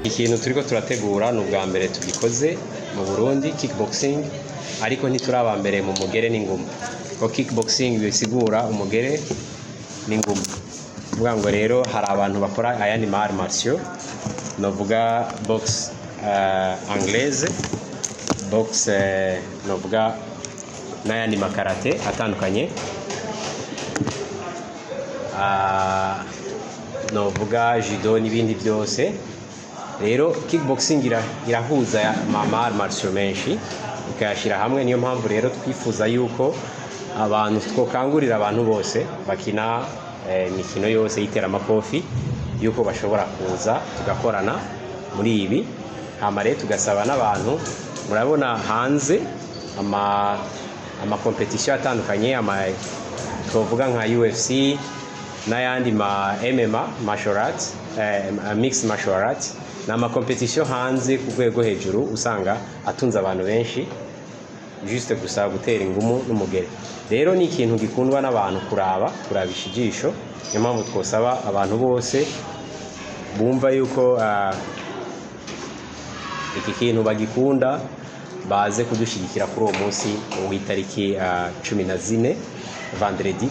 Ikintu turiko turategura n'ubwa mbere tugikoze mu Burundi kickboxing, ariko ntituraba mbere mu mugere n'inguma. Ko kickboxing bisigura umugere n'inguma. Vuga ngo rero hari abantu bakora ayandi ma arts martiaux, novuga box anglaise, box novuga n'ayandi makarate atandukanye, novuga judo n'ibindi byose. Rero kickboxing irahuza ma arts martiaux menshi ikayashira hamwe. Niyo mpamvu rero twifuza yuko abantu twokangurira abantu bose bakina imikino yose yitera amakofi yuko bashobora kuza tugakorana muri ibi. Hama rero tugasaba n'abantu, murabona hanze ama competition atandukanye, twovuga nka UFC n'ayandi ma MMA martial arts, mixed martial arts, n'ama competition hanze ku rwego hejuru usanga atunze abantu benshi juste gusa gutera ingumu n'umugere. Rero ni ikintu gikundwa n'abantu kurabisha ijisho. Niyo mpamvu twosaba abantu bose bumva yuko iki kintu bagikunda baze kudushigikira kuri uwo munsi w'itariki 14 vendredi.